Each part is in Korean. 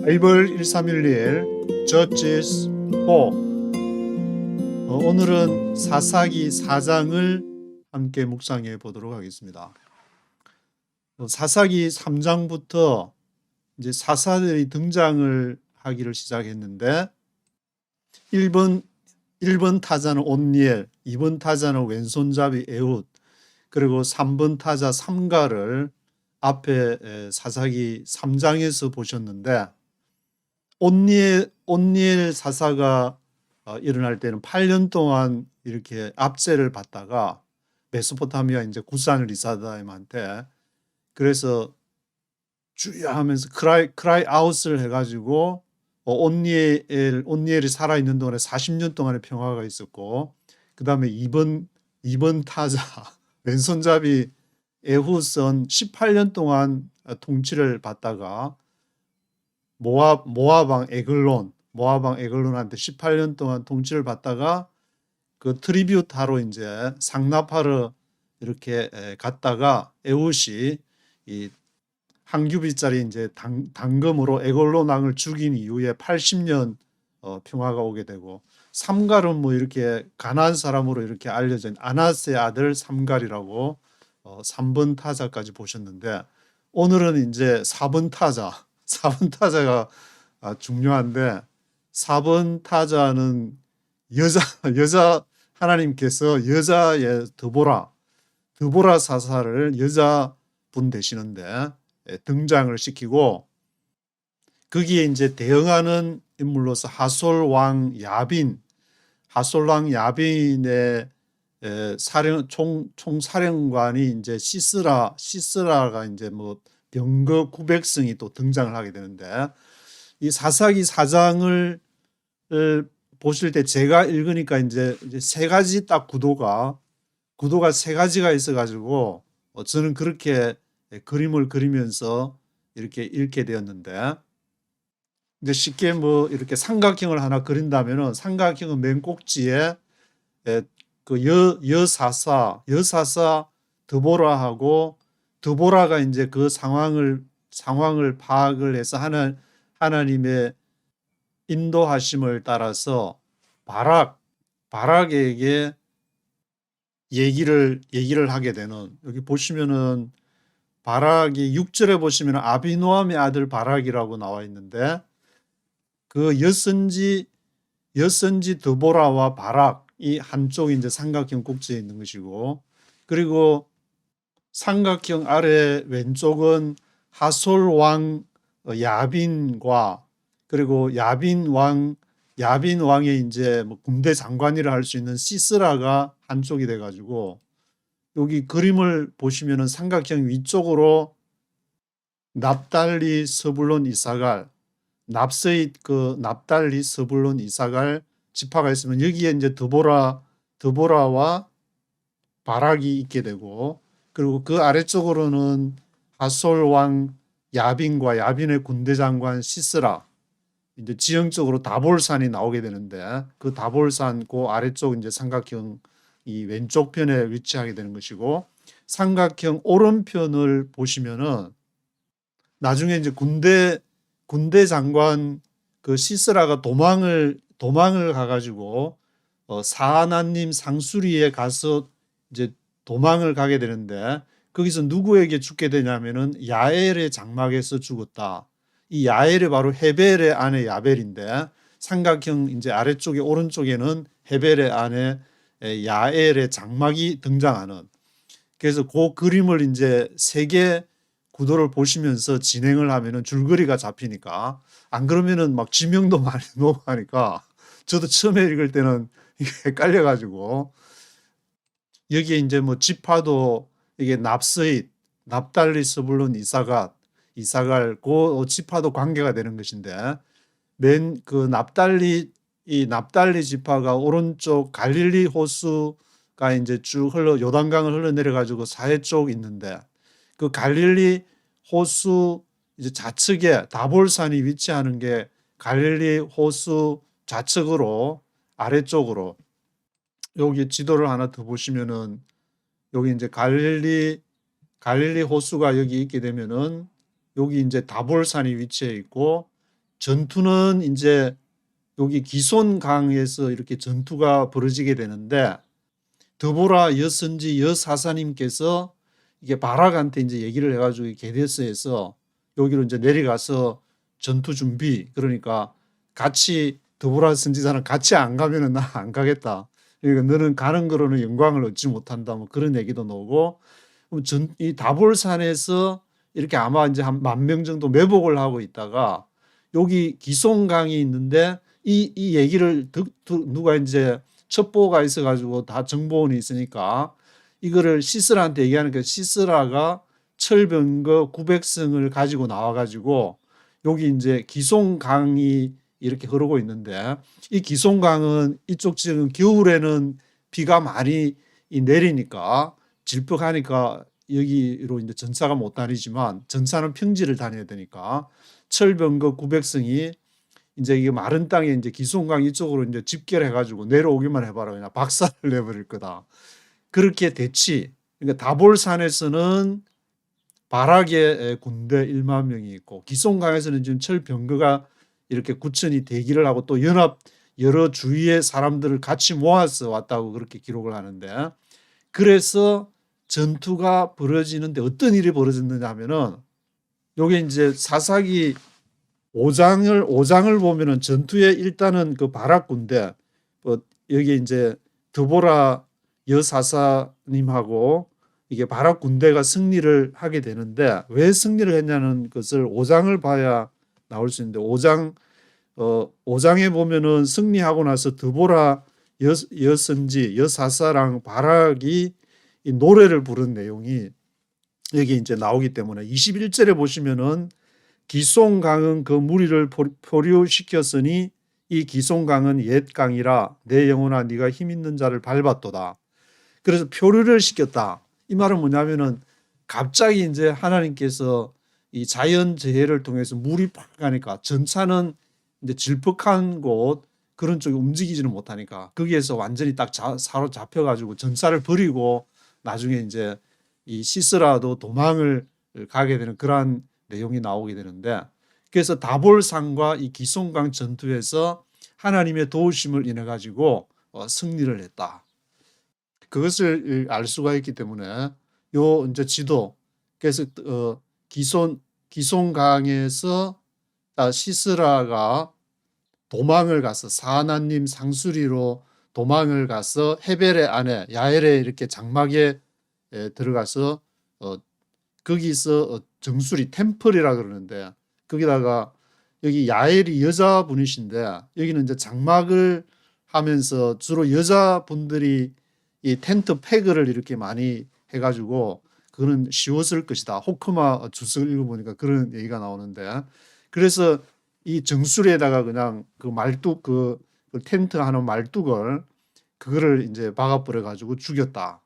바이블 1311 Judges 4. 오늘은 사사기 4장을 함께 묵상해 보도록 하겠습니다. 사사기 3장부터 이제 사사들이 등장을 하기를 시작했는데 1번 타자는 온니엘, 2번 타자는 왼손잡이 에훗, 그리고 3번 타자 삼가를 앞에 사사기 3장에서 보셨는데 온니엘 사사가 일어날 때는 8년 동안 이렇게 압제를 받다가 메소포타미아 이제 구산 리사다임한테 그래서 주여 하면서 크라이 아웃을 해가지고 온니엘이 살아있는 동안에 40년 동안의 평화가 있었고, 그 다음에 2번 타자 왼손잡이 에훗은 18년 동안 통치를 받다가 모압왕 에글론한테 18년 동안 통치를 받다가 그 트리뷰트하러 이제 상납하러 이렇게 갔다가 에훗이 이 한 규빗짜리 이제 단금으로 에글론 왕을 죽인 이후에 80년 평화가 오게 되고, 삼갈은 뭐 이렇게 가나안 사람으로 이렇게 알려진 아나스의 아들 삼갈이라고 3번 타자까지 보셨는데, 오늘은 이제 4번 타자가 중요한데, 4번 타자는 여자 하나님께서 여자의 드보라 사사를 여자분 되시는데 등장을 시키고, 거기에 이제 대응하는 인물로서 하솔 왕 야빈의 총사령관이 이제 시스라가 이제 뭐 병거 900승이 또 등장을 하게 되는데, 이 사사기 4장을 보실 때 제가 읽으니까 이제 세 가지 딱 구도가 세 가지가 있어가지고 저는 그렇게 그림을 그리면서 이렇게 읽게 되었는데, 이제 쉽게 뭐 이렇게 삼각형을 하나 그린다면은 삼각형은 맨 꼭지에 그 여사사 드보라하고, 드보라가 이제 그 상황을 파악을 해서 하나님의 인도하심을 따라서 바락에게 얘기를 하게 되는, 여기 보시면은 바락이 6절에 보시면 아비노함의 아들 바락이라고 나와 있는데, 그 엿선지 드보라와 바락 이 한쪽이 이제 삼각형 꼭지에 있는 것이고, 그리고 삼각형 아래 왼쪽은 하솔 왕 야빈과, 그리고 야빈 왕의 이제 뭐 군대 장관이라 할 수 있는 시스라가 한쪽이 돼 가지고, 여기 그림을 보시면은 삼각형 위쪽으로 납달리 스불론 이사갈, 납달리 스불론 이사갈 지파가 있으면 여기에 이제 드보라와 바락이 있게 되고, 그리고 그 아래쪽으로는 하솔 왕 야빈과 야빈의 군대 장관 시스라, 이제 지형적으로 다볼산이 나오게 되는데, 그 다볼산 그 아래쪽 이제 삼각형 이 왼쪽 편에 위치하게 되는 것이고, 삼각형 오른편을 보시면은 나중에 이제 군대 장관 그 시스라가 도망을 가가지고 사하나님 상수리에 가서 이제 도망을 가게 되는데, 거기서 누구에게 죽게 되냐면은 야엘의 장막에서 죽었다. 이 야엘이 바로 헤벨의 아내 야벨인데, 삼각형 이제 아래쪽에 오른쪽에는 헤벨의 아내 야엘의 장막이 등장하는, 그래서 그 그림을 이제 세 개 구도를 보시면서 진행을 하면은 줄거리가 잡히니까, 안 그러면은 막 지명도 많이 넣고 하니까 저도 처음에 읽을 때는 이게 헷갈려가지고, 여기에 이제 뭐 지파도 이게 납달리 스불론 이사갈 그 지파도 관계가 되는 것인데, 맨 그 납달리 지파가 오른쪽 갈릴리 호수가 이제 쭉 요단강을 흘러내려 가지고 사해 쪽 있는데, 그 갈릴리 호수 이제 좌측에 다볼산이 위치하는 게 갈릴리 호수 좌측으로 아래쪽으로, 여기 지도를 하나 더 보시면은 여기 이제 갈릴리 호수가 여기 있게 되면은 여기 이제 다볼산이 위치해 있고, 전투는 이제 여기 기손강에서 이렇게 전투가 벌어지게 되는데 드보라 여선지 여사사님께서 이게 바락한테 이제 얘기를 해가지고 게데스에서 여기로 이제 내려가서 전투 준비, 그러니까 같이 드보라 선지자는 같이 안 가면은 나 안 가겠다. 그러니까 너는 가는 거로는 영광을 얻지 못한다. 뭐 그런 얘기도 나오고, 이 다볼산에서 이렇게 아마 이제 한 10,000명 정도 매복을 하고 있다가 여기 기송강이 있는데 이 얘기를 누가 이제 첩보가 있어가지고 다 정보원이 있으니까 이거를 시스라한테 얘기하니까 시스라가 철병거 900승을 가지고 나와가지고 여기 이제 기송강이 이렇게 흐르고 있는데 이 기송강은 이쪽 지금 겨울에는 비가 많이 내리니까 질퍽하니까 여기로 이제 전차가 못 다니지만 전차는 평지를 다녀야 되니까 철병거 900승이 이제 이게 마른 땅에 이제 기송강 이쪽으로 이제 집결해가지고 내려오기만 해봐라 그냥 박살을 내버릴 거다. 그렇게 됐지. 그러니까 다볼산에서는 바락의 군대 1만 명이 있고 기송강에서는 지금 철병거가 이렇게 9천이 대기를 하고 또 연합 여러 주위의 사람들을 같이 모아서 왔다고 그렇게 기록을 하는데, 그래서 전투가 벌어지는데 어떤 일이 벌어졌느냐 하면은 요게 이제 사사기 5장을 보면은 전투에 일단은 그 바락 군대 여기 이제 드보라 여사사님하고 이게 바락 군대가 승리를 하게 되는데 왜 승리를 했냐는 것을 5장을 봐야 나올 수 있는데 5장에 보면은 승리하고 나서 드보라 여선지 여사사랑 바락이 이 노래를 부른 내용이 여기 이제 나오기 때문에 21절에 보시면은 기송강은 그 무리를 표류시켰으니 이 기송강은 옛 강이라 내 영혼아 네가 힘 있는 자를 밟았도다. 그래서 표류를 시켰다. 이 말은 뭐냐면은 갑자기 이제 하나님께서 이 자연재해를 통해서 물이 팍 가니까 전차는 이제 질퍽한 곳 그런 쪽에 움직이지는 못하니까 거기에서 완전히 딱 사로잡혀가지고 전차를 버리고 나중에 이제 이 시스라도 도망을 가게 되는 그러한 내용이 나오게 되는데, 그래서 다볼산과 이 기송강 전투에서 하나님의 도우심을 인해 가지고 승리를 했다. 그것을 알 수가 있기 때문에 요 이제 지도, 그래서 기송강에서 시스라가 도망을 가서 사하나님 상수리로 도망을 가서 헤벨의 안에 야엘에 이렇게 장막에 들어가서 거기서 정수리 템플이라 그러는데 거기다가 여기 야엘이 여자분이신데 여기는 이제 장막을 하면서 주로 여자분들이 이 텐트 패거를 이렇게 많이 해가지고 그거는 쉬웠을 것이다. 호크마 주석을 읽어보니까 그런 얘기가 나오는데, 그래서 이 정수리에다가 그냥 그 말뚝 그 텐트 하는 말뚝을 그거를 이제 박아버려 가지고 죽였다.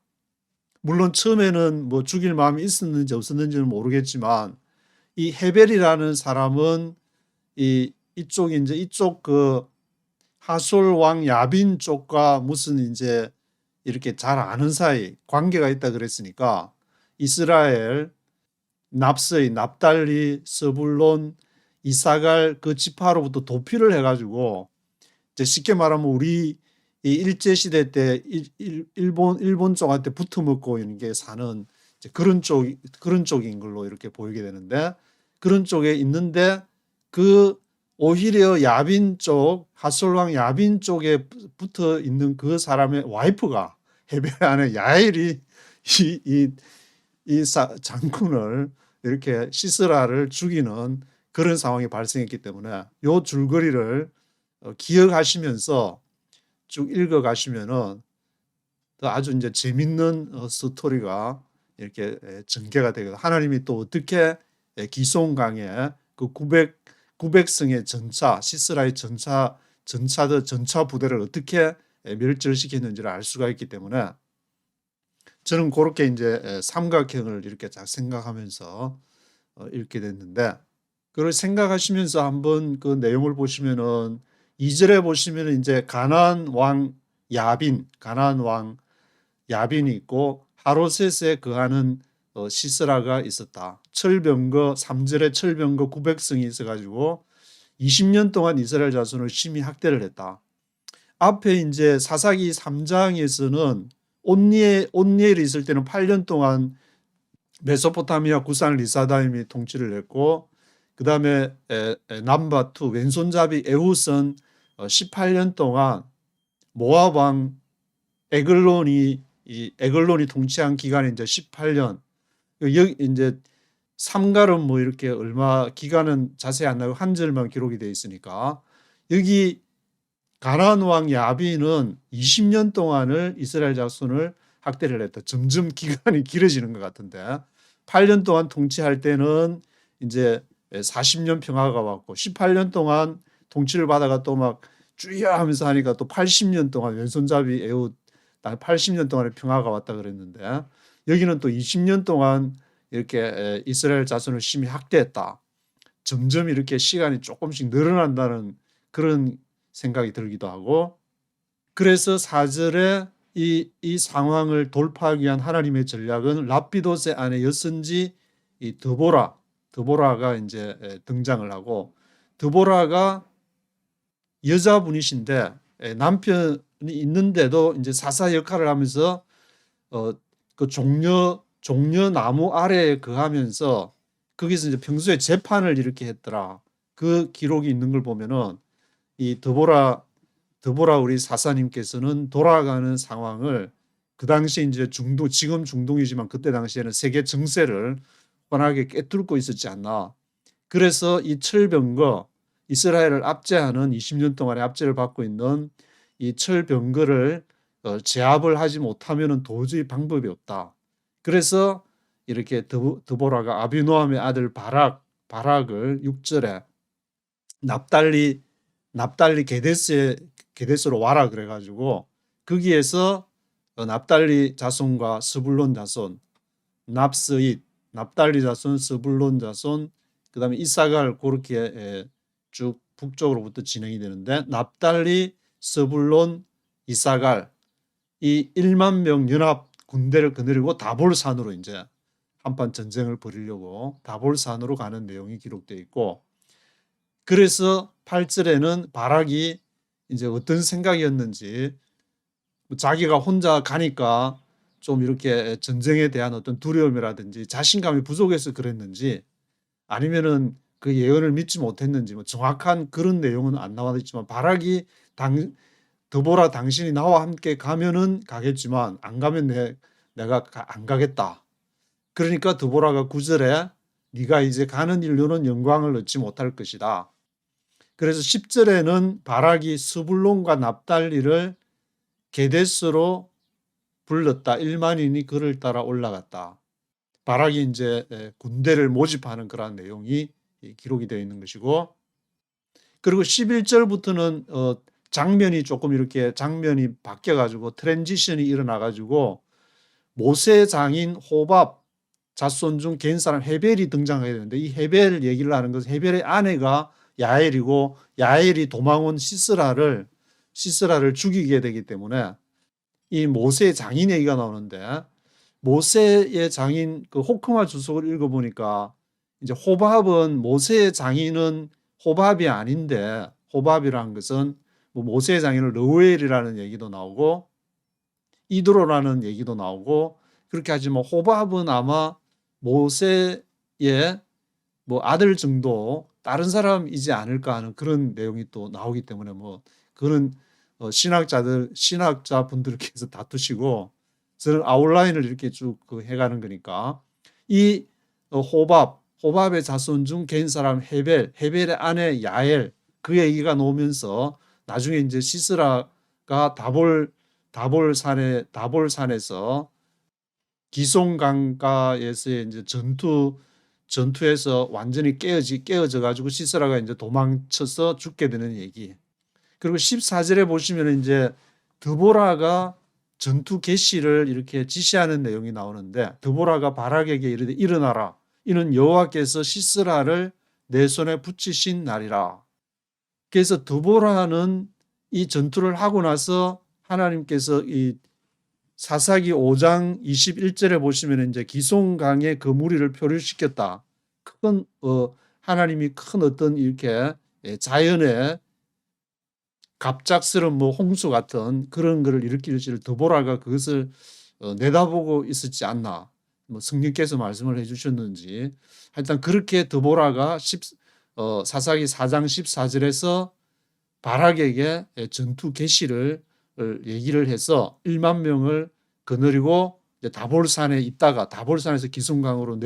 물론 처음에는 뭐 죽일 마음이 있었는지 없었는지는 모르겠지만 이 헤벨이라는 사람은 이쪽이 이제 이쪽 그 하솔 왕 야빈 쪽과 무슨 이제 이렇게 잘 아는 사이 관계가 있다 그랬으니까 이스라엘 납스의 납달리 스불론 이사갈 그 지파로부터 도피를 해가지고 이제 쉽게 말하면 우리 이 일제 시대 때 일본 쪽한테 붙어먹고 이런 게 사는 이제 그런 쪽인 걸로 이렇게 보이게 되는데, 그런 쪽에 있는데 그 오히려 야빈 쪽 하솔왕 야빈 쪽에 붙어 있는 그 사람의 와이프가 헤벨 안에 야엘이 이 장군을 이렇게 시스라를 죽이는 그런 상황이 발생했기 때문에 요 줄거리를 기억하시면서 쭉 읽어가시면은 아주 이제 재밌는 스토리가 이렇게 전개가 되거든요. 하나님이 또 어떻게 기송강에 그 900승의 전차 시스라의 전차 부대를 어떻게 멸절시켰는지를 알 수가 있기 때문에 저는 그렇게 이제 삼각형을 이렇게 잘 생각하면서 읽게 됐는데, 그걸 생각하시면서 한번 그 내용을 보시면은 2절에 보시면은 이제 가나안 왕 야빈이 있고 하로셋에 거하는 시스라가 있었다. 철병거 3절에 철병거 900승이 있어가지고 20년 동안 이스라엘 자손을 심히 학대를 했다. 앞에 이제 사사기 3장에서는 온니엘이 있을 때는 8년 동안 메소포타미아 구산 리사다임이 통치를 했고, 그 다음에 남바투 왼손잡이 에훗은 18년 동안 모압 왕 에글론이 통치한 기간이 이제 18년. 여기 이제 삼갈은 뭐 이렇게 얼마 기간은 자세히 안 나고 한 절만 기록이 되어 있으니까, 여기 가나안 왕 야빈은 20년 동안을 이스라엘 자손을 학대를 했다. 점점 기간이 길어지는 것 같은데, 8년 동안 통치할 때는 이제 40년 평화가 왔고, 18년 동안 통치를 받아가 또 막 주의야 하면서 하니까 또 80년 동안 왼손잡이 에훗 80년 동안의 평화가 왔다 그랬는데, 여기는 또 20년 동안 이렇게 이스라엘 자손을 심히 학대했다. 점점 이렇게 시간이 조금씩 늘어난다는 그런 생각이 들기도 하고, 그래서 4절에 이 상황을 돌파하기 위한 하나님의 전략은 랍비돗의 아내 여선지 이 드보라가 이제 등장을 하고, 드보라가 여자분이신데 남편이 있는데도 이제 사사 역할을 하면서 그 종려 나무 아래에 거하면서 거기서 이제 평소에 재판을 이렇게 했더라. 그 기록이 있는 걸 보면은 이 드보라 우리 사사님께서는 돌아가는 상황을 그 당시 이제 지금 중동이지만 그때 당시에는 세계 정세를 뻔하게 꿰뚫고 있었지 않나. 그래서 이 철병거 이스라엘을 압제하는 20년 동안의 압제를 받고 있는 이 철병거를 제압을 하지 못하면은 도저히 방법이 없다. 그래서 이렇게 드보라가 아비노함의 아들 바락을 6절에 납달리 게데스로 와라 그래가지고 거기에서 납달리 자손과 스불론 자손, 납달리 자손, 스불론 자손, 그 다음에 이사갈 그렇게 쭉 북쪽으로부터 진행이 되는데, 납달리, 스불론, 이사갈 이 1만 명 연합 군대를 거느리고 다볼산으로 이제 한판 전쟁을 벌이려고 다볼산으로 가는 내용이 기록되어 있고, 그래서 8절에는 바락이 이제 어떤 생각이었는지, 자기가 혼자 가니까 좀 이렇게 전쟁에 대한 어떤 두려움이라든지 자신감이 부족해서 그랬는지, 아니면은 그 예언을 믿지 못했는지, 뭐 정확한 그런 내용은 안 나와 있지만, 바락이 드보라 당신이 나와 함께 가면은 가겠지만 안 가면 내가 안 가겠다. 그러니까 드보라가 9절에 네가 이제 가는 일로는 영광을 얻지 못할 것이다. 그래서 10절에는 바락이 스불론과 납달리를 게데스로 불렀다. 1만인이 그를 따라 올라갔다. 바락이 이제 군대를 모집하는 그런 내용이 기록이 되어 있는 것이고, 그리고 11절부터는 장면이 조금 이렇게 장면이 바뀌어가지고 트랜지션이 일어나가지고 모세 장인 호밥 자손 중 개인 사람 헤벨이 등장하게 되는데, 이 헤벨 얘기를 하는 것은 헤벨의 아내가 야엘이고, 야엘이 도망온 시스라를 죽이게 되기 때문에 이 모세의 장인 얘기가 나오는데, 모세의 장인 그 호크마 주석을 읽어보니까 이제 호밥은 모세의 장인은 호밥이 아닌데, 호밥이라는 것은 뭐 모세의 장인을 르우엘이라는 얘기도 나오고 이드로라는 얘기도 나오고, 그렇게 하지만 호밥은 아마 모세의 뭐 아들 정도 다른 사람이지 않을까 하는 그런 내용이 또 나오기 때문에, 뭐 그런 신학자분들께서 다투시고, 저는 아웃라인을 이렇게 쭉 해가는 거니까, 이 호밥의 자손 중 개인 사람 헤벨의 아내 야엘, 그 얘기가 나오면서 나중에 이제 시스라가 다볼산에서 기송 강가에서의 이제 전투에서 완전히 깨어져 가지고 시스라가 이제 도망쳐서 죽게 되는 얘기. 그리고 14절에 보시면 이제 드보라가 전투 개시를 이렇게 지시하는 내용이 나오는데, 드보라가 바락에게 이르되 일어나라, 이는 여호와께서 시스라를 내 손에 붙이신 날이라. 그래서 드보라는 이 전투를 하고 나서 하나님께서 이 사사기 5장 21절에 보시면 이제 기송강에 그 무리를 표류시켰다. 하나님이 큰 어떤 이렇게 자연의 갑작스러운 뭐 홍수 같은 그런 거를 일으킬지를 드보라가 그것을 내다보고 있었지 않나. 뭐 성령께서 말씀을 해주셨는지 하여튼 그렇게 드보라가 사사기 4장 14절에서 바락에게 전투 개시를 얘기를 해서 1만 명을 거느리고 다볼산에 있다가 다볼산에서 기슭강으로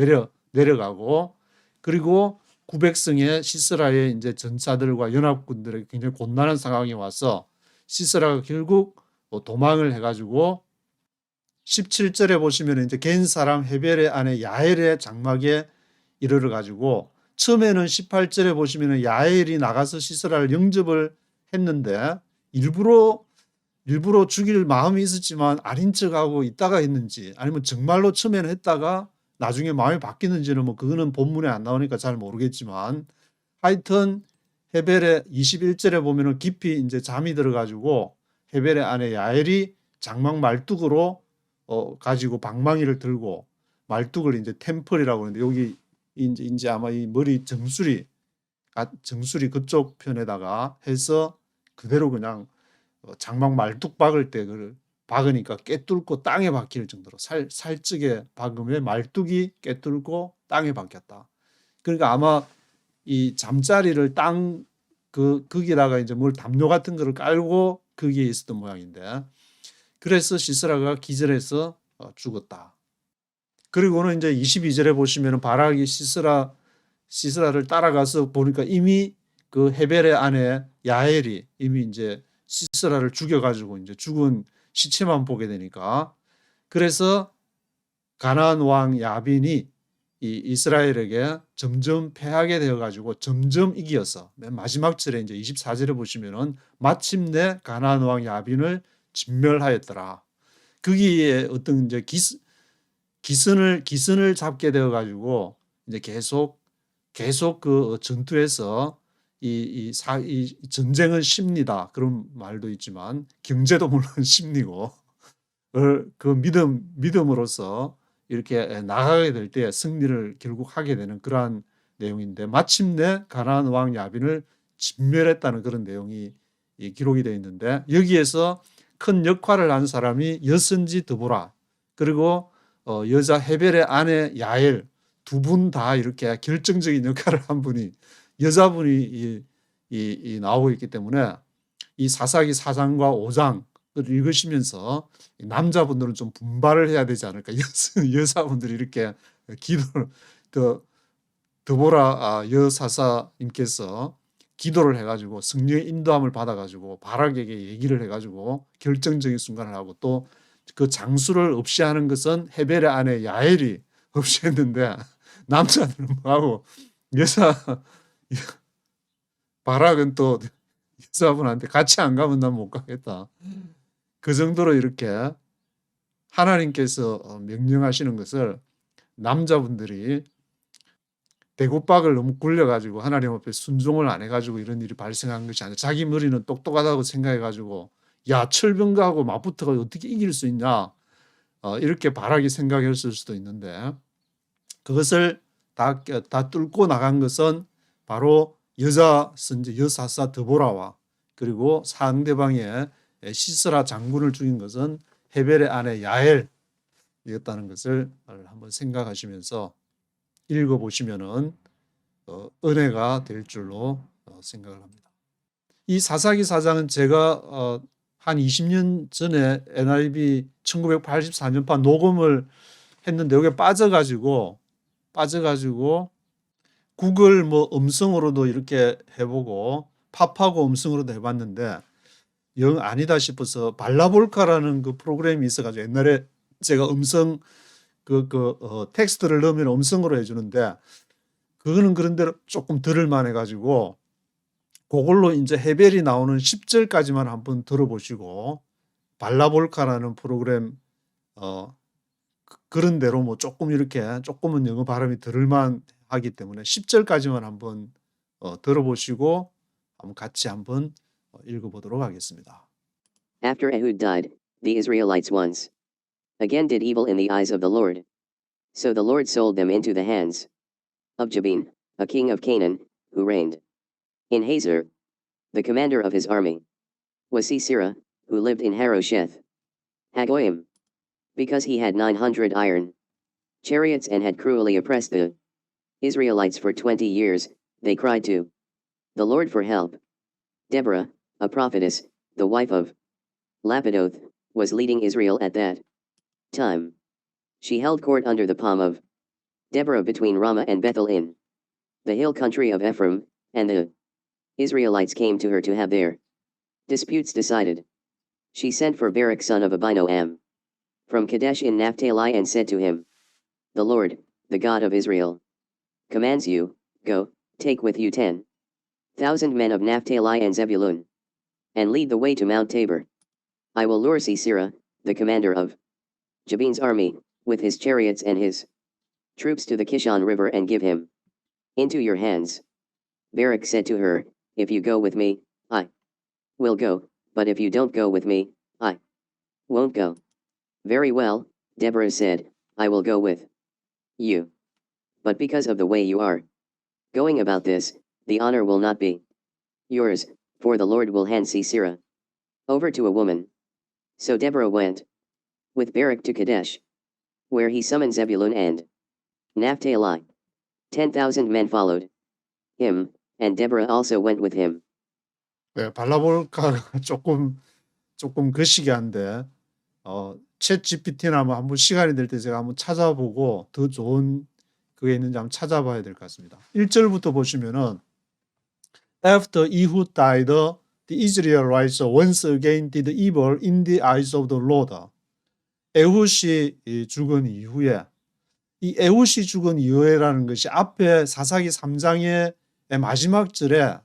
내려가고 그리고 900성의 시스라의 이제 전사들과 연합군들에게 굉장히 곤란한 상황이 와서 시스라가 결국 도망을 해가지고 17절에 보시면 이제 겐 사람 헤벨의 아내 야엘의 장막에 이르러 가지고 처음에는 18절에 보시면 야엘이 나가서 시스라를 영접을 했는데 일부러 죽일 마음이 있었지만 아닌 척하고 있다가 했는지 아니면 정말로 처음에는 했다가 나중에 마음이 바뀌는지는 뭐 그거는 본문에 안 나오니까 잘 모르겠지만 하여튼 헤벨의 21절에 보면은 깊이 이제 잠이 들어가지고 헤벨의 아내 야엘이 장막 말뚝으로 가지고 방망이를 들고 말뚝을 이제 템플이라고 하는데 여기 이제 아마 이 머리 정수리 그쪽 편에다가 해서 그대로 그냥 장막 말뚝 박을 때 그걸 박으니까 깨뚫고 땅에 박힐 정도로 살찌게 박으면 말뚝이 깨뚫고 땅에 박혔다. 그러니까 아마 이 잠자리를 거기다가 이제 뭘 담요 같은 거를 깔고 거기에 있었던 모양인데 그래서 시스라가 기절해서 죽었다. 그리고는 이제 22절에 보시면 바락이 시스라를 따라가서 보니까 이미 그 헤벨의 아내 야엘이 이미 이제 시스라를 죽여가지고 이제 죽은 시체만 보게 되니까 그래서 가나안 왕 야빈이 이 이스라엘에게 점점 패하게 되어가지고 점점 이기어서 맨 마지막 절에 이제 24절에 보시면은 마침내 가나안 왕 야빈을 진멸하였더라. 거기에 어떤 이제 기선을 잡게 되어가지고 이제 계속 그 전투에서 이 전쟁은 심리다 그런 말도 있지만 경제도 물론 심리고 그 믿음으로서 이렇게 나가게 될 때 승리를 결국 하게 되는 그러한 내용인데 마침내 가나안 왕 야빈을 진멸했다는 그런 내용이 기록이 되어 있는데 여기에서 큰 역할을 한 사람이 여선지 드보라 그리고 여자 헤벨의 아내 야엘 두 분 다 이렇게 결정적인 역할을 한 분이 여자분이 나오고 있기 때문에 이 사사기 4장과 5장을 읽으시면서 남자분들은 좀 분발을 해야 되지 않을까. 여자분들이 이렇게 기도를 드보라 여사사님께서 기도를 해가지고 성령의 인도함을 받아가지고 바락에게 얘기를 해가지고 결정적인 순간을 하고 또 그 장수를 없이 하는 것은 헤벨의 아내 야엘이 없이 했는데 남자들은 뭐하고 바락은 또 여자분한테 같이 안 가면 난 못 가겠다. 그 정도로 이렇게 하나님께서 명령하시는 것을 남자분들이 대구박을 너무 굴려가지고 하나님 앞에 순종을 안 해가지고 이런 일이 발생한 것이 아니라 자기 머리는 똑똑하다고 생각해가지고 야 철병가하고 맞붙어가 어떻게 이길 수 있냐 이렇게 바락이 생각했을 수도 있는데 그것을 다 뚫고 나간 것은 바로 여자 선지 여사사 드보라와 그리고 상대방의 시스라 장군을 죽인 것은 헤벨의 아내 야엘이었다는 것을 한번 생각하시면서 읽어보시면은 은혜가 될 줄로 생각을 합니다. 이 사사기 4장은 제가 한 20년 전에 NIV 1984년판 녹음을 했는데 여기에 빠져가지고 구글 뭐 음성으로도 이렇게 해보고 팝하고 음성으로도 해봤는데 영 아니다 싶어서 발라볼카라는 그 프로그램이 있어가지고 옛날에 제가 음성 텍스트를 넣으면 음성으로 해주는데 그거는 그런대로 조금 들을만 해가지고 그걸로 이제 헤벨이 나오는 10절까지만 한번 들어보시고 발라볼카라는 프로그램 그런 대로 뭐 조금 이렇게 조금은 영어 발음이 들을만 하기 때문에 10절까지만 한번 들어보시고 같이 한번 읽어보도록 하겠습니다. After Ehud died, the Israelites once again did evil in the eyes of the Lord. So the Lord sold them into the hands of Jabin, a king of Canaan, who reigned In Hazor, the commander of his army was Sisera, who lived in Harosheth Hagoyim. Because he had 900 iron chariots and had cruelly oppressed the Israelites for 20 years, they cried to the Lord for help. Deborah, a prophetess, the wife of Lapidoth, was leading Israel at that time. She held court under the palm of Deborah between Ramah and Bethel in the hill country of Ephraim, and the Israelites came to her to have their disputes decided. She sent for Barak son of Abinoam from Kadesh in Naphtali and said to him, The Lord, the God of Israel, commands you, go, take with you 10,000 men of Naphtali and Zebulun, and lead the way to Mount Tabor. I will lure Sisera, the commander of Jabin's army, with his chariots and his troops to the Kishon River and give him into your hands. Barak said to her, If you go with me, I will go, but if you don't go with me, I won't go. Very well, Deborah said, I will go with you. But because of the way you are going about this, the honor will not be yours, for the Lord will hand Sisera over to a woman. So Deborah went with Barak to Kadesh, where he summoned Zebulun and Naphtali. 10,000 men followed him, and Deborah also went with him. 네, 발라볼까가 조금 거시기한데 챗 GPT나 한번 시간이 될 때 제가 한번 찾아보고 더 좋은 그게 있는지 한번 찾아봐야 될 것 같습니다. 1절부터 보시면은 After Ehud died, the Israelites once again did evil in the eyes of the Lord. 에훗이 죽은 이후에 이 에훗이 죽은 이후에라는 것이 앞에 사사기 3장의 마지막 절에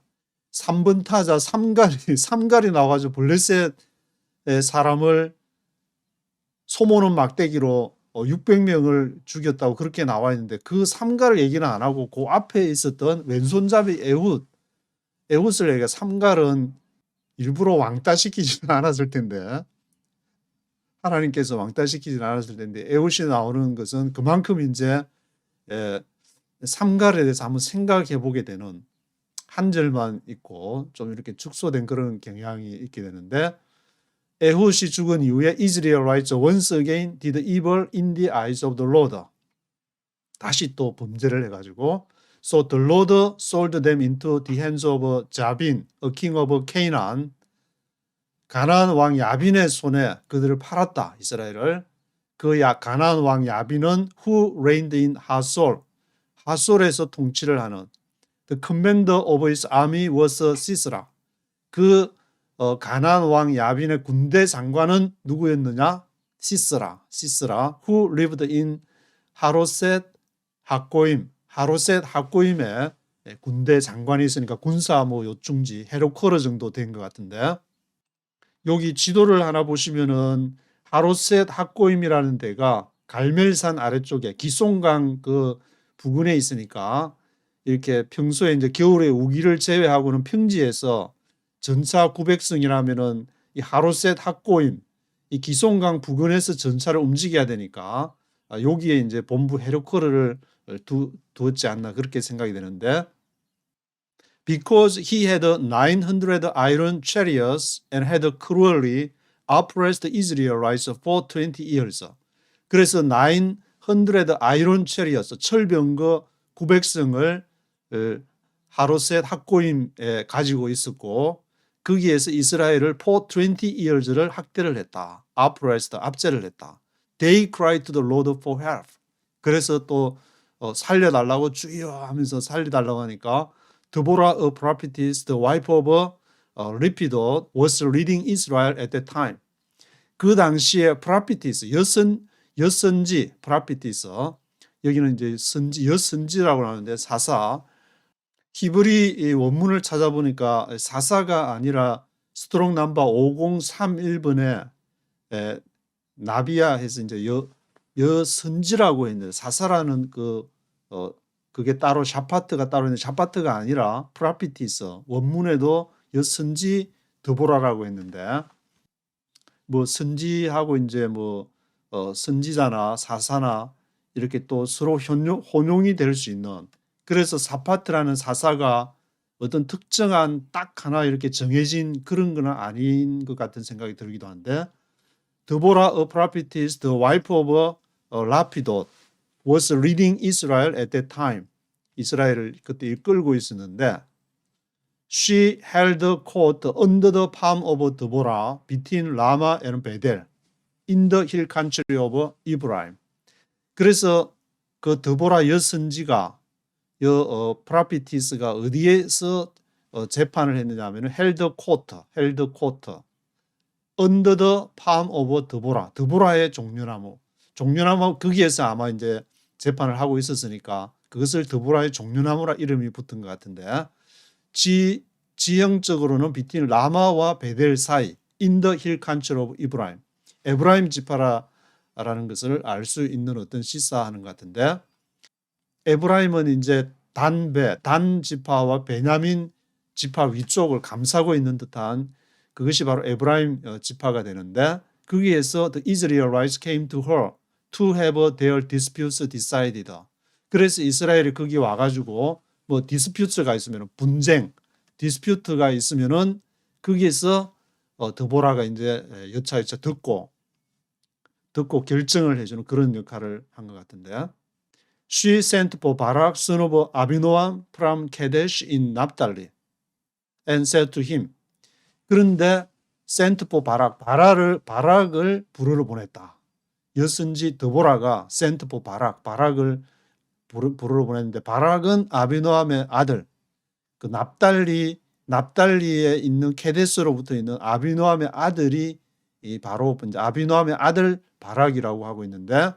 3번 타자 삼갈이 나와가지고 블레셋 사람을 소모는 막대기로 600명을 죽였다고 그렇게 나와 있는데 그 삼갈 얘기는 안 하고 그 앞에 있었던 왼손잡이 에훗을 얘기해. 삼갈은 일부러 왕따시키지는 않았을 텐데 하나님께서 왕따시키지는 않았을 텐데 에훗이 나오는 것은 그만큼 이제 삼갈에 대해서 한번 생각해 보게 되는 한 절만 있고 좀 이렇게 축소된 그런 경향이 있게 되는데 에훗이 죽은 이후에 Israelites once again did evil in the eyes of the Lord. 다시 또 범죄를 해가지고 So the Lord sold them into the hands of Jabin, a king of Canaan. 가나안 왕 야빈의 손에 그들을 팔았다. 이스라엘을. 그 가나안 왕 야빈은 who reigned in 하솔. 하솔에서 통치를 하는 The commander of his army was Sisera. 그 가나안 왕 야빈의 군대 장관은 누구였느냐? 시스라. Who lived in 하로셋 하고임. 하로셋 하고임에 군대 장관이 있으니까 군사 요충지 헤르코르 정도 된 것 같은데 여기 지도를 하나 보시면은 하로셋 하고임이라는 데가 갈멜산 아래쪽에 기송강 그 부근에 있으니까 이렇게 평소에 이제 겨울에 우기를 제외하고는 평지에서 전차 900승이라면은 이 하로셋 하고임 이 기송강 부근에서 전차를 움직여야 되니까 여기에 이제 본부 헤르코르를 두었지 않나 그렇게 생각이 되는데 Because he had 900 iron chariots and had cruelly oppressed the Israelites for 20 years. 그래서 900 iron chariots, 철병거 900승을 하로셋 학고임에 가지고 있었고 거기에서 이스라엘을 for 20 years를 학대를 했다. oppressed, 압제를 했다. They cried to the Lord for help. 그래서 또 살려달라고 주여 하면서 살려달라고 하니까 드보라 a prophetess, the wife of Lepidot, was leading Israel at that time. 그 당시에 prophetess, 여선지 prophetess, 여기는 이제 여선지라고 하는데 사사. 히브리 원문을 찾아보니까 사사가 아니라 스트롱 넘버 5031번에 나비야 해서 이제 여선지라고 했는데 사사라는 그게 따로 샤파트가 따로 있는데 샤파트가 아니라 프라피티스 원문에도 여선지 드보라라고 했는데 선지하고 이제 선지자나 사사나 이렇게 또 서로 혼용이 될 수 있는 그래서 사파트라는 사사가 어떤 특정한 딱 하나 이렇게 정해진 그런 건 아닌 것 같은 생각이 들기도 한데 Deborah, a prophetess, the wife of Lapidot, was leading Israel at that time. 이스라엘을 그때 이끌고 있었는데 She held court under the palm of Deborah between Rama and Bethel in the hill country of Ephraim. 그래서 그 드보라 여선지가 프라피티스가 어디에서 재판을 했느냐 하면 held court under the palm of 드보라의 종려나무 거기에서 아마 이제 재판을 하고 있었으니까 그것을 드보라의 종려나무라 이름이 붙은 것 같은데 지형적으로는 비틴 라마와 베델 사이 in the hill country of Ephraim 에브라임 지파라는 것을 알 수 있는 어떤 시사하는 것 같은데 에브라임은 이제 단 지파와 베냐민 지파 위쪽을 감싸고 있는 듯한 그것이 바로 에브라임 지파가 되는데 거기에서 the Israelites came to her to have their disputes decided. 그래서 이스라엘이 거기 와가지고 뭐 디스퓨트가 있으면 분쟁, 디스퓨트가 있으면은 거기에서 드보라가 이제 여차여차 듣고 결정을 해주는 그런 역할을 한 것 같은데. She sent for Barak son of Abinoam from Kadesh in Naphtali and said to him. 그런데 sent for 바락을 부르러 보냈다. 여선지 드보라가 sent for 바락을 부르러 보냈는데 바락은 아비노함의 아들 그 납달리에 있는 케데스로부터 있는 아비노함의 아들이 바로 이제 아비노함의 아들 바락이라고 하고 있는데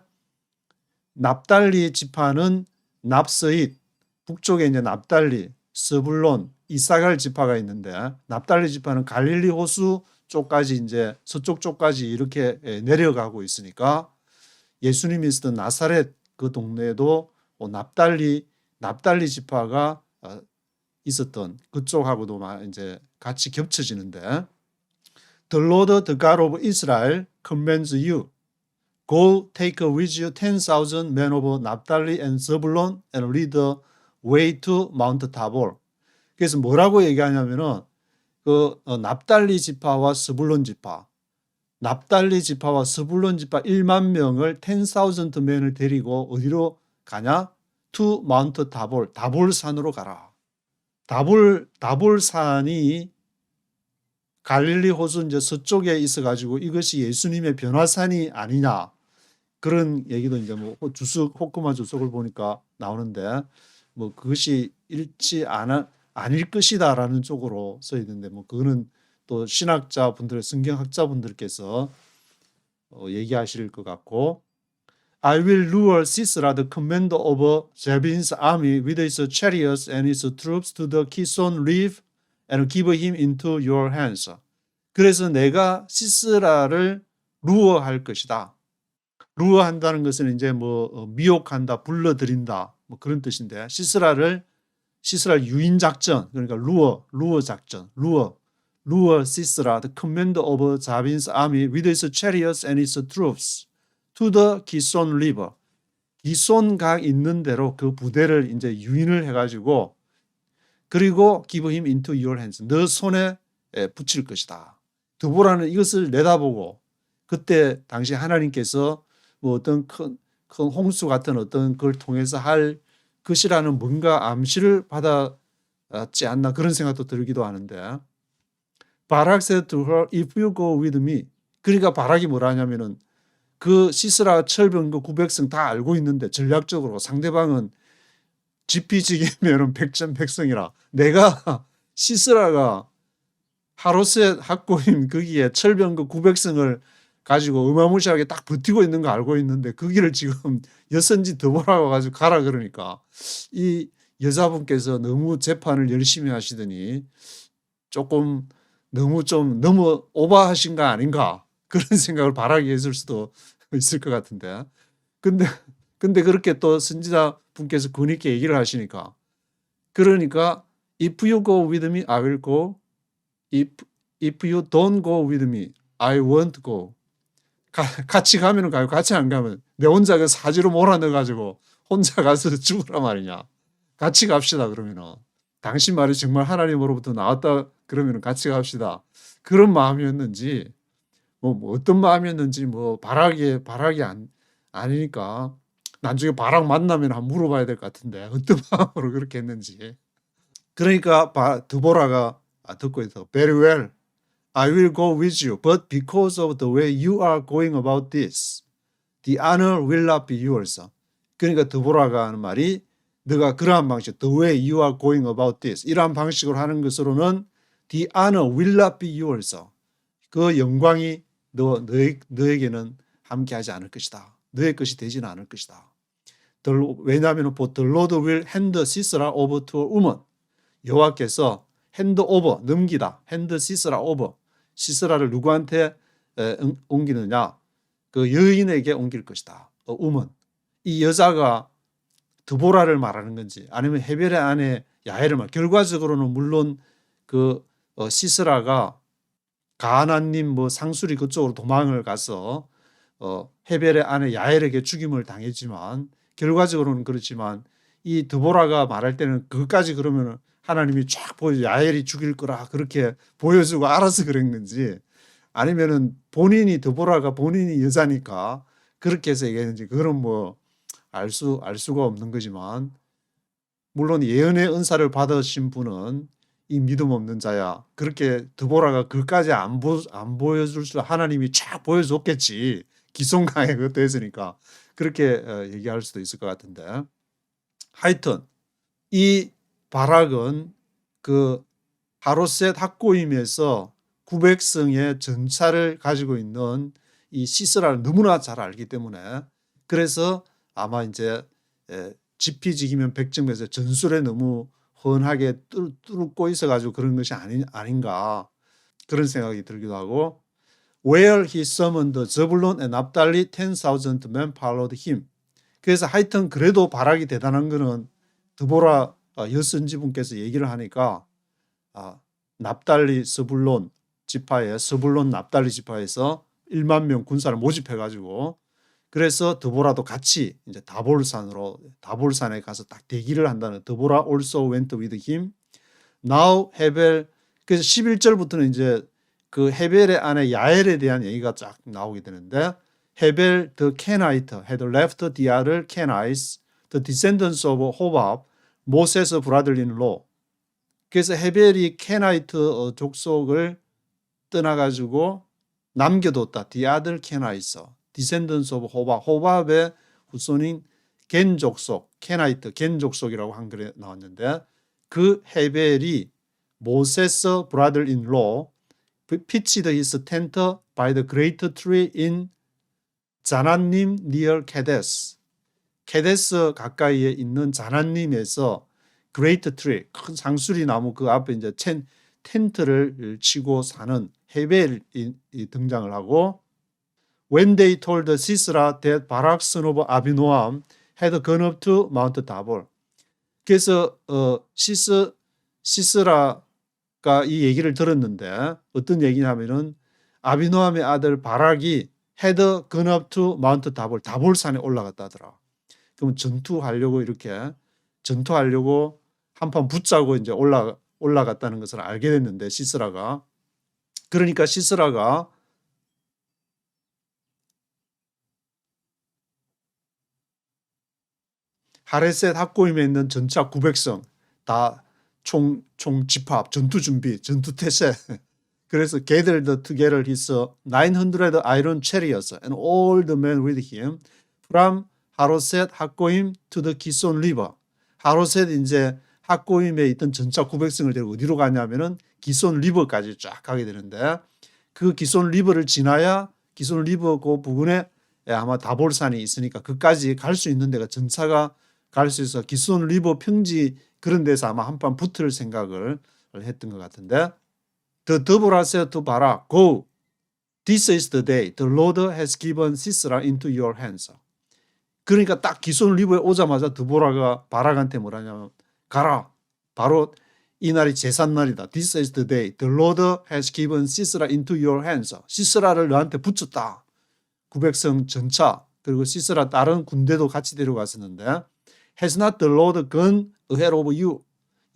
납달리 지파는 납스잇 북쪽에 이제 납달리, 스불론, 이사갈 지파가 있는데 납달리 지파는 갈릴리 호수 쪽까지 이제 서쪽 쪽까지 이렇게 내려가고 있으니까 예수님이 있었던 나사렛 그 동네에도 납달리 지파가 있었던 그쪽하고도 이제 같이 겹쳐지는데 The Lord, the God of Israel, commands you. Go take with you 10,000 men of Naphtali and Zebulun and lead the way to Mount Tabor. 그래서 뭐라고 얘기하냐면은 그 납달리 지파와 스불론 지파, 납달리 지파와 스불론 지파 1만 명을 10,000 men을 데리고 어디로 가냐? To Mount Tabor, 다볼산으로 가라. 다볼산이 갈릴리 호수 이제 서쪽에 있어가지고 이것이 예수님의 변화산이 아니냐 그런 얘기도 이제 뭐 호크마 주석을 보니까 나오는데 뭐 그것이 아닐 것이다라는 쪽으로 써 있는데 뭐 그거는 또 신학자분들, 성경학자분들께서 얘기하실 것 같고 I will lure Sisera, the commander of Jabin's army, with his chariots and his troops to the Kison River and give him into your hands. 그래서 내가 시스라를 루어할 것이다. 루어한다는 것은 이제 뭐 미혹한다, 불러들인다, 뭐 그런 뜻인데 시스라 유인 작전 그러니까 루어 작전, 루어 시스라, the commander of Jabin's army with his chariots and his troops to the Kison River. 기손강 있는 대로 그 부대를 이제 유인을 해가지고 그리고 give him into your hands. 너 손에 붙일 것이다. 드보라는 이것을 내다보고 그때 당시 하나님께서 뭐 어떤 큰 홍수 같은 어떤 걸 통해서 할 것이라는 뭔가 암시를 받았지 않나 그런 생각도 들기도 하는데 바락 said to her, if you go with me. 그러니까 바락이 뭐라 하냐면은 그 시스라 철병 그 900성 다 알고 있는데 전략적으로 상대방은 지피지기면은 백전백성이라 내가 시스라가 하로셋 학고임 거기에 철병 그 900성을 가지고 어마무시하게 딱 버티고 있는 거 알고 있는데 거기를 지금 여선지 드보라고 가지고 가라 그러니까 이 여자분께서 너무 재판을 열심히 하시더니 조금 너무 오버하신 거 아닌가 그런 생각을 바라게 했을 수도 있을 것 같은데 근데 그렇게 또 선지자 분께서 권위있게 얘기를 하시니까 그러니까 if you go with me, I will go. If you don't go with me, I won't go. 같이 가면 가요. 같이 안 가면 내 혼자 그 사지로 몰아넣어가지고 혼자 가서 죽으라 말이냐. 같이 갑시다 그러면은 당신 말이 정말 하나님으로부터 나왔다 그러면 같이 갑시다. 그런 마음이었는지 뭐 어떤 마음이었는지 뭐 바락이 아니니까 나중에 바락 만나면 한번 물어봐야 될 것 같은데 어떤 마음으로 그렇게 했는지. 그러니까 드보라가 듣고 있어. Very well. I will go with you. But because of the way you are going about this, the honor will not be yours. 그러니까 드보라가 하는 말이 너가 그러한 방식, the way you are going about this, 이러한 방식으로 하는 것으로는 the honor will not be yours. 그 영광이 너에게는 함께하지 않을 것이다. 너의 것이 되지는 않을 것이다. 왜냐하면 the Lord will hand Sisera over to a woman. 여호와께서 hand over, 넘기다. hand Sisera over. 시스라를 누구한테 옮기느냐? 그 여인에게 옮길 것이다. woman. 이 여자가 드보라를 말하는 건지 아니면 헤벨의 아내 야엘을 결과적으로는 물론 그 시스라가 가나님 뭐 상수리 그쪽으로 도망을 가서 헤벨의 아내 야엘에게 죽임을 당했지만 결과적으로는 그렇지만 이 드보라가 말할 때는 그것까지 그러면 하나님이 쫙 보여 야엘이 죽일 거라 그렇게 보여주고 알아서 그런 건지 아니면은 드보라가 본인이 여자니까 그렇게 해서 얘기했는지 그건 뭐 알 수가 없는 거지만 물론 예언의 은사를 받으신 분은 이 믿음 없는 자야. 그렇게 드보라가 그까지 안 보여줄 줄 하나님이 쫙 보여줬겠지. 기손강에 그것도 했으니까 그렇게 얘기할 수도 있을 것 같은데 하여튼 이 바락은 그 하롯셋 학고임에서 900성의 전차를 가지고 있는 이 시스라를 너무나 잘 알기 때문에 그래서 아마 이제 지피지기면 백정에서 전술에 너무 훤하게 뚫고 있어가지고 그런 것이 아닌가 그런 생각이 들기도 하고 Where he summoned Zebulun and Naphtali 10,000 men followed him. 그래서 하여튼 그래도 바락이 대단한 거는 드보라 여선지분께서 얘기를 하니까 납달리 스불론 지파에 스불론 납달리 지파에서 1만 명 군사를 모집해가지고 그래서 드보라도 같이 이제 다볼산에 가서 딱 대기를 한다는 드보라 also went with him. Now 헤벨 그래서 11절부터는 이제 그 헤벨의 아내 야엘에 대한 얘기가 쫙 나오게 되는데 헤벨 the Kenite had left the other Kenites, the descendants of Hobab, Moses' brother-in-law. 그래서 헤벨이 케나이트 족속을 떠나가지고 남겨뒀다. The other Kenites, descendants of Hobab. 호밥의 후손인 겐 족속, 케나이트, 겐 족속이라고 한글에 나왔는데 그 헤벨이 모세스 brother-in-law pitched his tent by the great tree in 자난님 near 케데스. 케데스 가까이에 있는 자난님에서 great tree, 큰 상수리 나무 그 앞에 이제 텐트를 치고 사는 헤벨이 등장을 하고 When they told Sisera that Barak son of Abinoam had gone up to Mount Tabor. 그래서 시스라가 이 얘기를 들었는데 어떤 얘기냐면은 아비노함의 아들 바락이 had gone up to Mount Tabor, 다볼산에 올라갔다 하더라. 그럼 전투하려고 한판 붙자고 이제 올라갔다는 것을 알게 됐는데 시스라가 그러니까 시스라가 하레셋 학고임에 있는 전차 900성 다 총 집합, 전투 준비, 전투 태세. 그래서 gathered together his 900 iron chariots and all the men with him from 하로셋 학고임 to the 기손 리버. 하로셋 이제 학고임에 있던 전차 900성을 데리고 어디로 가냐면은 기손 리버까지 쫙 가게 되는데 그 기손 리버를 지나야 기손 리버 그 부근에 아마 다볼산이 있으니까 그까지 갈 수 있는 데가 전차가 갈 수 있어 기손 리버 평지 그런 데서 아마 한판 붙을 생각을 했던 것 같은데 The Deborah said to Barak, Go, this is the day the Lord has given Sisera into your hands. 그러니까 딱 기손 리버에 오자마자 드보라가 바락한테 뭐라냐면 가라. 바로 이 날이 제삿날이다. This is the day the Lord has given Sisera into your hands. 시스라를 너한테 붙였다. 900성 전차 그리고 시스라 다른 군대도 같이 데려갔었는데 Has not the Lord gone ahead of you?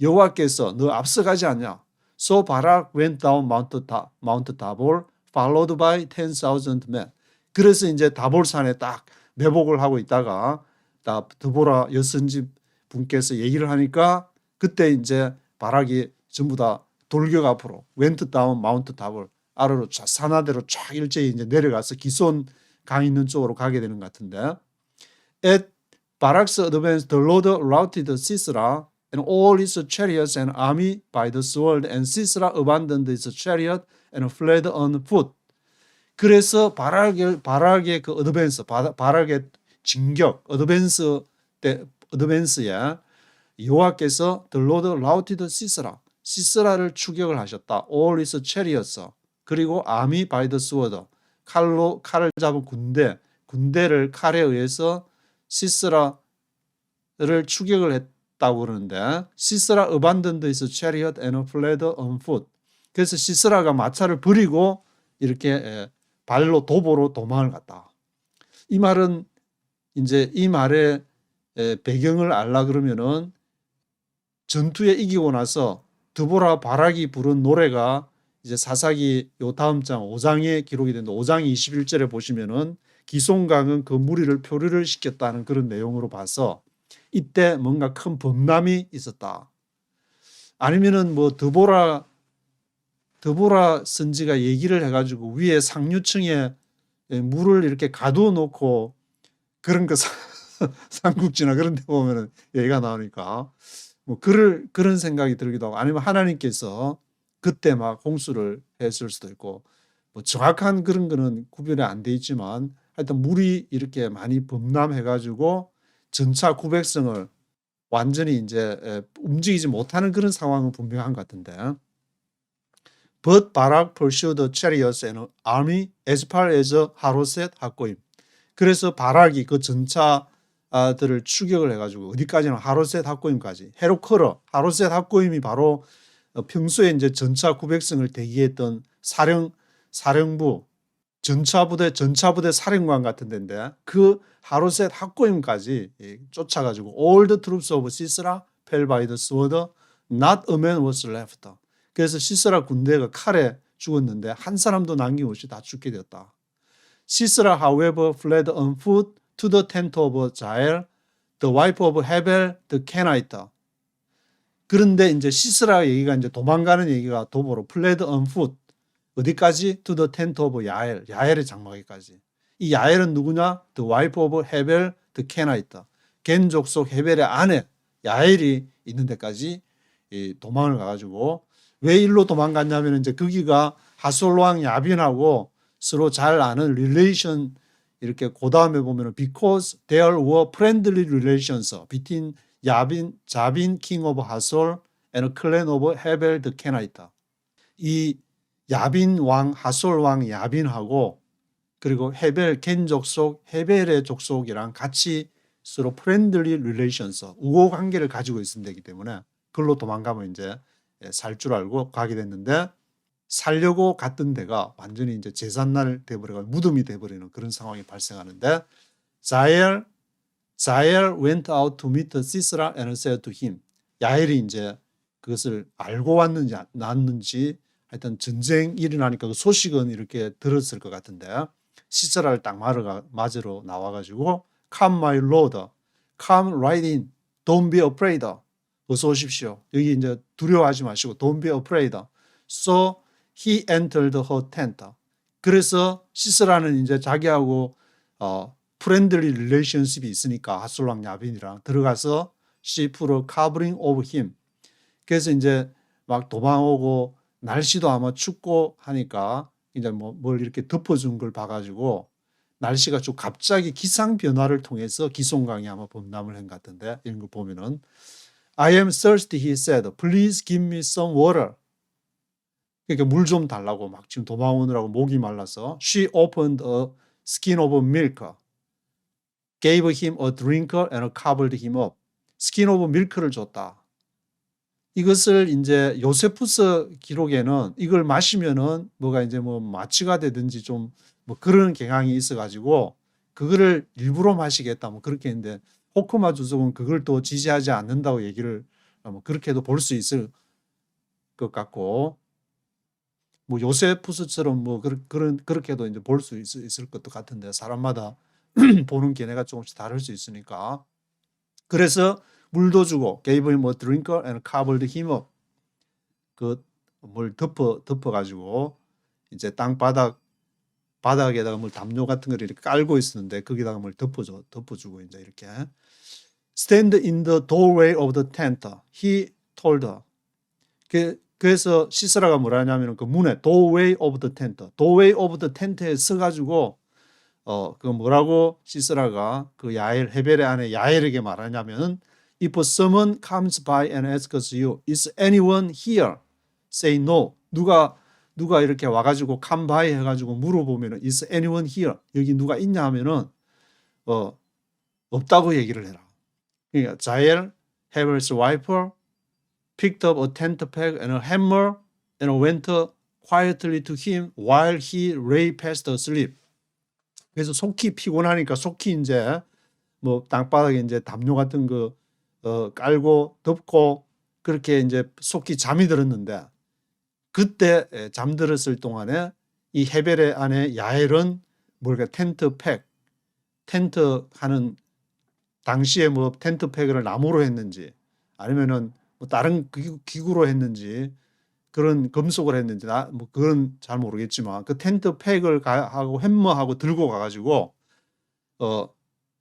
여호와께서 너 앞서가지 않냐. So Barak went down Mount Tabor, followed by 10,000 men. 그래서 이제 다볼산에 딱 매복을 하고 있다가 드보라 여선집 분께서 얘기를 하니까 그때 이제 바락이 전부 다 돌격 앞으로 went down Mount Tabor 아래로 산하대로 쫙 일제히 이제 내려가서 기손 강 있는 쪽으로 가게 되는 것 같은데. At Barak's advance, the Lord routed Sisera and all his chariots and army by the sword, and Sisera abandoned his chariot and fled on foot. 그래서 바락의 그 어드밴스, 바락의 진격, 어드밴스에 여호와께서 the Lord routed Sisera, 시스라를 추격을 하셨다. All his chariots, 그리고 army by the sword, 칼을 잡은 군대를 칼에 의해서 시스라를 추격을 했다고 그러는데, 시스라 abandoned his chariot and fled on foot. 그래서 시스라가 마차를 버리고 이렇게 발로 도보로 도망을 갔다. 이 말은 이제 이 말의 배경을 알라 그러면은 전투에 이기고 나서 드보라 바락이 부른 노래가 이제 사사기 요 다음 장 5장에 기록이 되는데 5장 21절에 보시면은 기손강은 그 무리를 표류를 시켰다는 그런 내용으로 봐서 이때 뭔가 큰 범람이 있었다. 아니면은 뭐 드보라 선지가 얘기를 해가지고 위에 상류층에 물을 이렇게 가두어 놓고 그런 거 삼국지나 그런 데 보면은 얘기가 나오니까 뭐 그런 생각이 들기도 하고, 아니면 하나님께서 그때 막 홍수를 했을 수도 있고, 뭐 정확한 그런 거는 구별이 안 돼 있지만 하여튼 물이 이렇게 많이 범람해가지고 전차 900성을 완전히 이제 움직이지 못하는 그런 상황은 분명한 것 같은데. But Barak pursued the chariots and army as far as 하로셋 하고임. 그래서 바락이 그 전차들을 추격을 해가지고 어디까지는 하로셋 하고임까지, 헤로커러 하로셋 하고임이 바로 평소에 이제 전차 900성을 대기했던 사령부 전차부대 사령관 같은 데인데, 그 하로셋 하고임까지 쫓아가지고 all the troops of Sisera fell by the sword, not a man was left. 그래서 시스라 군대가 칼에 죽었는데 한 사람도 남김없이 다 죽게 되었다. 시스라 however fled on foot to the tent of Jael, the wife of Hebel the Kenite. 그런데 이제 시스라 얘기가 이제 도망가는 얘기가 도보로 fled on foot 어디까지? to the tent of 야엘, 야엘의 장막에까지. 이 야엘은 누구냐? the wife of Hebel the Kenite. 겐 족속 헤벨의 아내 야엘이 있는 데까지 도망을 가가지고, 왜 일로 도망갔냐면 이제 거기가 하솔 왕 야빈하고 서로 잘 아는 릴레이션, 이렇게 그 다음에 보면은 because there were friendly relations between 자빈 king of 하솔 and clan of 헤벨 the Kenite. 이 야빈 왕 하솔 왕 야빈하고 그리고 헤벨 겐 족속 헤벨의 족속이랑 같이 서로 friendly relations, 우호 관계를 가지고 있으면 되기 때문에 그걸로 도망가면 이제 살 줄 알고 가게 됐는데, 살려고 갔던 데가 완전히 이제 제삿날 돼버려가 무덤이 돼버리는 그런 상황이 발생하는데, 자엘 went out to meet Sisera and said to him. 야엘이 이제 그것을 알고 왔는지 났는지 하여튼 전쟁 일어나니까 그 소식은 이렇게 들었을 것 같은데, 시스라를 딱 맞으러 나와가지고 Come my lord, come right in, don't be afraid. 어서 오십시오. 여기 이제 두려워하지 마시고 don't be afraid. So he entered her tent. 그래서 시스라는 이제 자기하고 friendly relationship이 있으니까 하솔왕 야빈이랑 들어가서 she put a covering over him. 그래서 이제 막 도망오고 날씨도 아마 춥고 하니까 이제 뭘 이렇게 덮어준 걸 봐가지고 날씨가 좀 갑자기 기상 변화를 통해서 기손강이 아마 범람을 한 것 같은데, 이런 거 보면은 I am thirsty, he said. Please give me some water. 그러니까 물 좀 달라고 막 지금 도망오느라고 목이 말라서 she opened a skin of milk, gave him a drink and covered him up. skin of milk를 줬다. 이것을 이제 요세푸스 기록에는 이걸 마시면은 뭐가 이제 뭐 마취가 되든지 좀 뭐 그런 경향이 있어가지고 그거를 일부러 마시겠다 뭐 그렇게 했는데, 호크마 주석은 그걸 또 지지하지 않는다고 얘기를 뭐 그렇게도 볼 수 있을 것 같고, 뭐 요세푸스처럼 뭐 그렇게도 이제 볼 수 있을 것도 같은데, 사람마다 보는 견해가 조금씩 다를 수 있으니까. 그래서 물도 주고 gave him a drinker and covered him up. 그 뭘 덮어 가지고 이제 바닥에다가 뭘 담요 같은 걸 이렇게 깔고 있었는데 거기다가 뭘 덮어주고 이제 이렇게 stand in the doorway of the tent. He told her. 그래서 시스라가 뭐라 하냐면 그 문에 doorway of the tent, doorway of the tent에 서가지고 그 뭐라고 시스라가 그 야엘 헤벨의 아내 야엘에게 말하냐면 if someone comes by and asks you, is anyone here? Say no. 누가 이렇게 와가지고 come by 해가지고 물어보면은 is anyone here? 여기 누가 있냐 하면은 없다고 얘기를 해라. 그러니까 자엘 헤벨's wife picked up a tent peg and a hammer and went quietly to him while he lay fast asleep. 그래서 속히 피곤하니까 속히 이제 뭐 땅바닥에 이제 담요 같은 거 깔고 덮고 그렇게 이제 속히 잠이 들었는데, 그때 잠들었을 동안에 이 헤벨의 아내 야엘은 뭐랄까 텐트 하는 당시에 뭐 텐트 팩을 나무로 했는지 아니면은 뭐 다른 기구로 했는지 그런 금속을 했는지 뭐 그건 잘 모르겠지만 그 텐트 팩을 하고 햄머하고 들고 가가지고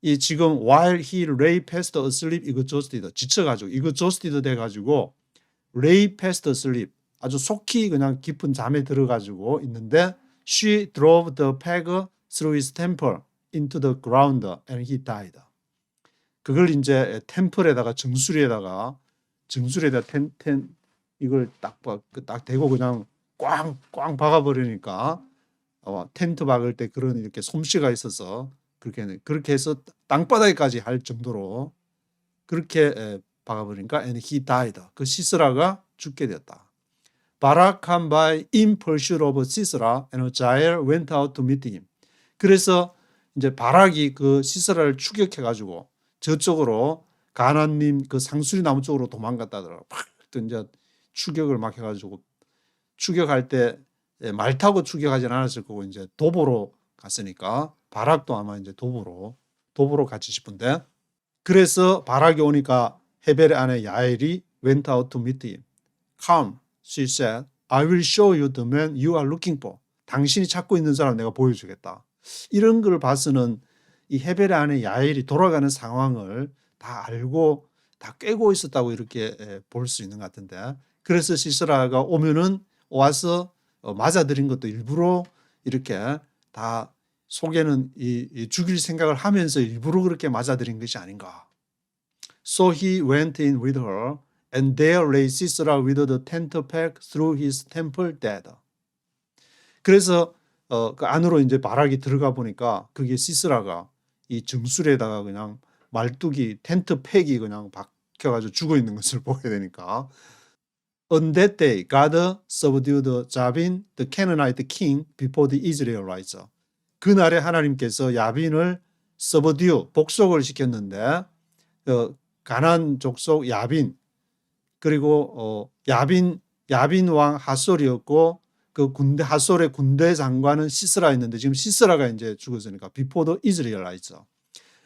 이 지금 while he lay fast asleep exhausted 지쳐가지고 exhausted 돼가지고 lay fast asleep 아주 속히 그냥 깊은 잠에 들어가지고 있는데 she drove the peg through his temple into the ground and he died. 그걸 이제 템플에다가 정수리에다가 이걸 딱 대고 그냥 꽝꽝 박아버리니까 텐트 박을 때 그런 이렇게 솜씨가 있어서 그렇게 해서 땅바닥에까지 할 정도로 그렇게 박아버리니까 and he died. 그 시스라가 죽게 되었다. 바락 come by in pursuit of 시스라 and 자엘 went out to meet him. 그래서 이제 바락이 그 시스라를 추격해가지고 저쪽으로 가나님 그 상수리 나무 쪽으로 도망갔다더라고. 또 이제 추격을 막 해가지고 추격할 때 말 타고 추격하진 않았을 거고 이제 도보로 갔으니까 바락도 아마 이제 도보로 같이 싶은데, 그래서 바락이 오니까 헤벨의 아내 야엘이 went out to meet him. Come, she said. I will show you the man you are looking for. 당신이 찾고 있는 사람 내가 보여주겠다. 이런 걸 봐서는 이 헤벨의 아내 야엘이 돌아가는 상황을 다 알고 다 꿰고 있었다고 이렇게 볼 수 있는 것 같은데, 그래서 시스라가 오면은 와서 맞아들인 것도 일부러 이렇게 다 속에는 이 죽일 생각을 하면서 일부러 그렇게 맞아들인 것이 아닌가. So he went in with her and there lay Sisera with the tent peg through his temple dead. 그래서 그 안으로 이제 바락이 들어가 보니까 그게 시스라가 이 정수리에다가 그냥 말뚝이 텐트 팩이 그냥 박혀가지고 죽어 있는 것을 보게 되니까 On that day, God subdued Jabin, the Canaanite king, before the Israelites. 그날에 하나님께서 야빈을 subdue, 복속을 시켰는데 가나안 족속 야빈 그리고 야빈 왕 하솔이었고 그 하솔의 군대 장관은 시스라였는데 지금 시스라가 이제 죽었으니까 before the Israelites.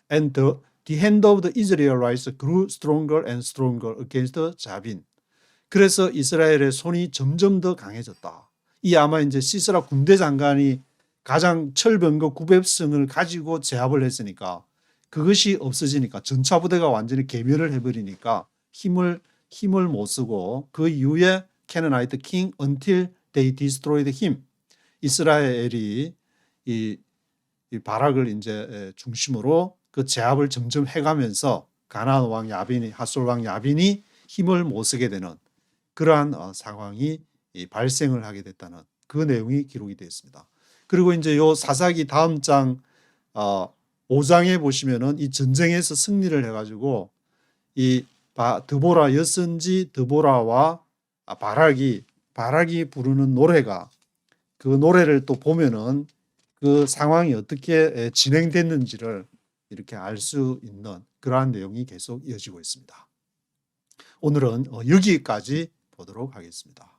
And the hand of the Israelites grew stronger and stronger against 자빈. 그래서 이스라엘의 손이 점점 더 강해졌다. 이 아마 이제 시스라 군대 장관이 가장 철병거 900승을 가지고 제압을 했으니까 그것이 없어지니까 전차 부대가 완전히 괴멸을 해버리니까 힘을 못 쓰고 그 이후에 Canaanite king until they destroyed him. 이스라엘이 이 바락을 이제 중심으로 그 제압을 점점 해가면서 가나안 왕 야빈이 하솔 왕 야빈이 힘을 못 쓰게 되는 그러한 상황이 발생을 하게 됐다는 그 내용이 기록이 되어 있습니다. 그리고 이제 요 사사기 다음 장 5장에 보시면은 이 전쟁에서 승리를 해가지고 이 드보라 여선지 드보라와 바락이 부르는 노래가 그 노래를 또 보면은 그 상황이 어떻게 진행됐는지를 이렇게 알 수 있는 그러한 내용이 계속 이어지고 있습니다. 오늘은 여기까지 보도록 하겠습니다.